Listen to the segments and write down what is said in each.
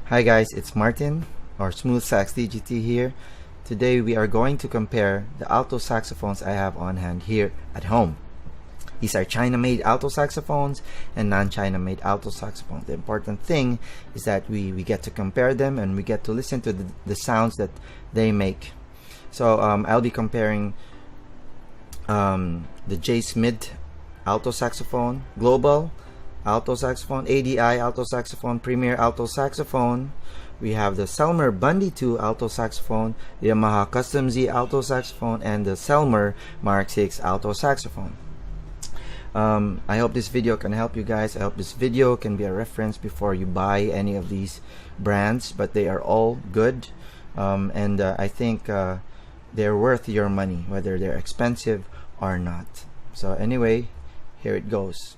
Hi guys, it's Martin or Smooth Sax DGT here. Today we are going to compare the alto saxophones I have on hand here at home. These are China-made alto saxophones and non-China-made alto saxophones. The important thing is that we get to compare them and we get to listen to the sounds that they make. So I'll be comparing the Jschmidt alto saxophone, global alto saxophone, ADI alto saxophone, premier alto saxophone. We have the Selmer Bundy 2 alto saxophone, the Yamaha Custom Z alto saxophone, and the Selmer Mark VI alto saxophone. I hope this video can help you guys. I hope this video can be a reference before you buy any of these brands, but they are all good, and I think they're worth your money, whether they're expensive or not. So anyway, here it goes.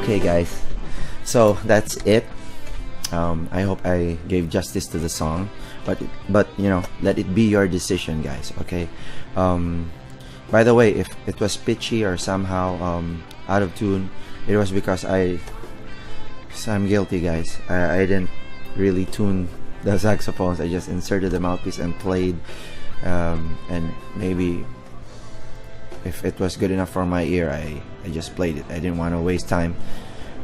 Okay guys, so that's it. I hope I gave justice to the song, but you know, let it be your decision, guys. Okay. By the way, if it was pitchy or somehow out of tune, it was because I'm guilty, guys. I didn't really tune the saxophones. I just inserted the mouthpiece and played, and maybe if it was good enough for my ear, I just played it. I didn't want to waste time.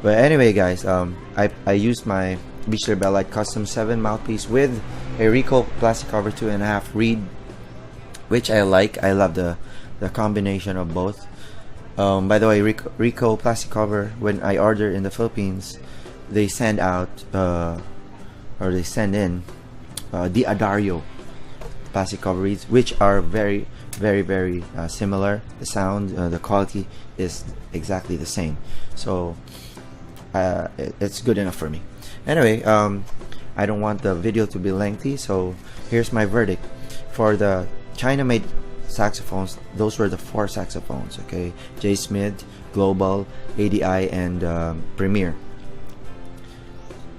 But anyway, guys, I used my Beachler Bellite Custom 7 mouthpiece with a Rico plastic cover 2.5 reed, which I like. I love the combination of both. By the way, Rico plastic cover, when I order in the Philippines, they send out or they send in the Adario plastic cover reeds, which are very similar. The sound, the quality is exactly the same, so it's good enough for me. Anyway, I don't want the video to be lengthy, so here's my verdict for the China-made saxophones. Those were the 4 saxophones, okay? Jschmidt, Global, ADI, and Premier.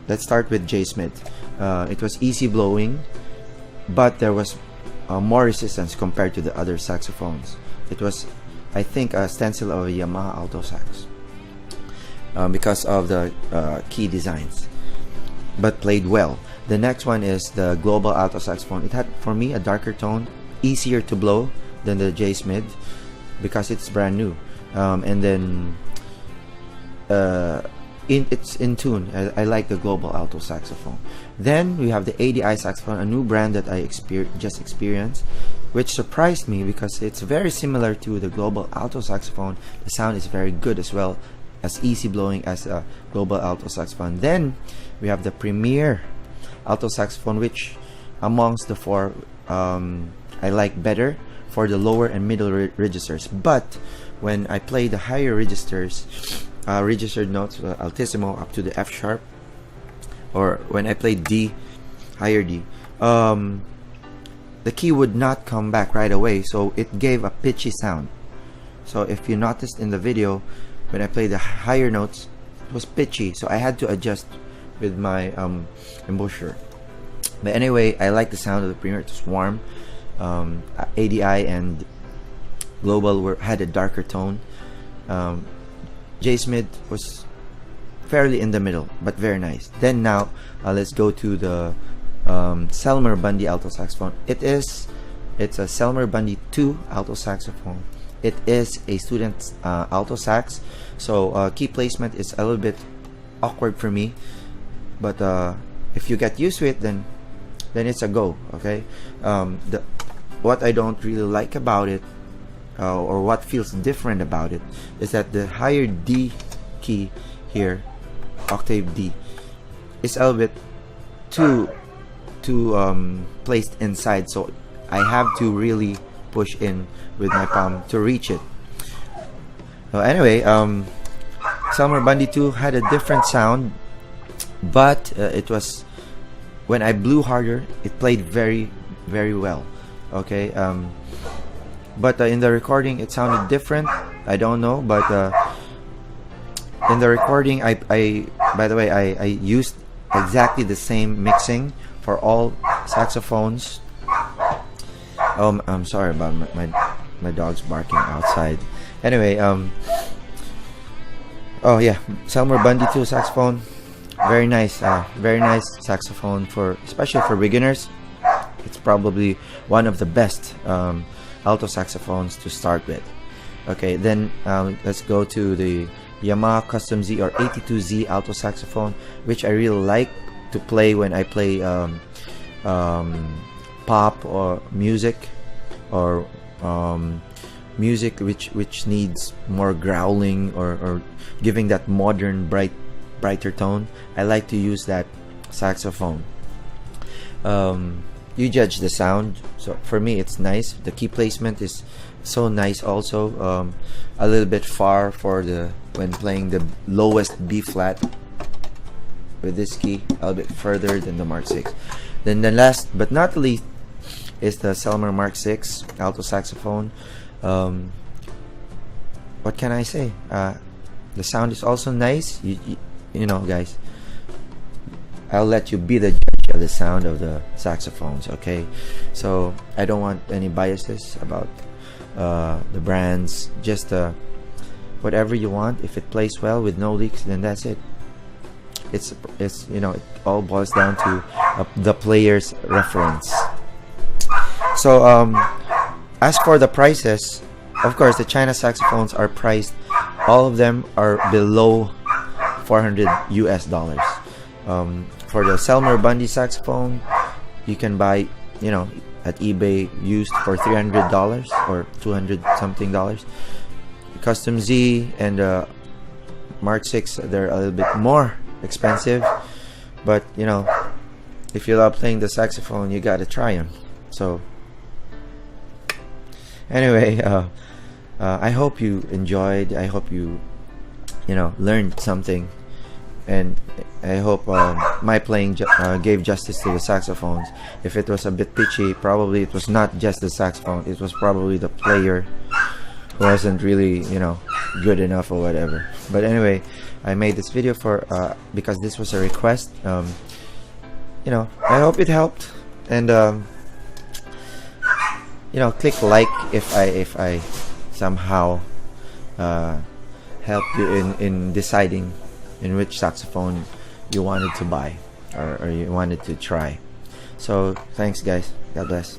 Let's start with Jschmidt. It was easy blowing, but there was more resistance compared to the other saxophones. It was, I think, a stencil of a Yamaha Alto Sax, because of the key designs, but played well. The next one is the Global Alto Saxophone. It had, for me, a darker tone, easier to blow than the Jschmidt because it's brand new, and then it's in tune. I like the Global Alto Saxophone. Then we have the ADI saxophone, a new brand that I just experienced, which surprised me because it's very similar to the Global Alto Saxophone. The sound is very good as well, as easy blowing as a Global Alto Saxophone. Then we have the Premier Alto Saxophone, which amongst the 4 I like better for the lower and middle registers. But when I play the higher registers, registered notes, altissimo up to the F sharp, or when I play D, higher D, the key would not come back right away, so it gave a pitchy sound. So if you noticed in the video, when I played the higher notes, it was pitchy, so I had to adjust with my embouchure. But anyway, I like the sound of the Premier. It was warm. ADI and Global had a darker tone. Jschmidt was fairly in the middle, but very nice. Then now let's go to the Selmer Bundy Alto Saxophone. It's a Selmer Bundy 2 Alto Saxophone. It is a student's alto sax, so key placement is a little bit awkward for me, but if you get used to it, then it's a go. Okay. What I don't really like about it, or what feels different about it, is that the higher D key here, octave D, is a little bit too placed inside, so I have to really push in with my palm to reach it. So anyway, Selmer Bundy 2 had a different sound, but it was, when I blew harder, it played very well. Okay, but in the recording it sounded different. I don't know, but in the recording, I by the way, I used exactly the same mixing for all saxophones. I'm sorry about my dog's barking outside. Anyway, oh yeah, Selmer Bundy 2 saxophone, very nice saxophone, especially for beginners. It's probably one of the best alto saxophones to start with. Okay, then let's go to the Yamaha Custom Z or 82Z alto saxophone, which I really like to play when I play pop or music, or music which needs more growling or giving that modern brighter tone. I like to use that saxophone. You judge the sound. So for me, it's nice. The key placement is so nice also. A little bit far for when playing the lowest B flat with this key, a little bit further than the Mark VI. Then the last but not least is the Selmer Mark VI alto saxophone. What can I say? The sound is also nice. You know, guys, I'll let you be the judge of the sound of the saxophones, okay? So I don't want any biases about the brands. Just whatever you want. If it plays well with no leaks, then that's it. It's you know, it all boils down to the player's reference. So as for the prices, of course, the China saxophones are priced. All of them are below $400 US. For the Selmer Bundy saxophone, you can buy, you know, at eBay used for $300 or 200 something dollars. Custom Z and Mark VI, they're a little bit more expensive, but you know, if you love playing the saxophone, you gotta try them. So anyway, I hope you enjoyed. I hope you know, learned something, and I hope my playing gave justice to the saxophones. If it was a bit pitchy, probably it was not just the saxophone, it was probably the player who wasn't really, you know, good enough or whatever. But anyway, I made this video for because this was a request. You know, I hope it helped, and you know, click like if I somehow help you in deciding in which saxophone you wanted to buy or you wanted to try. So thanks guys, God bless.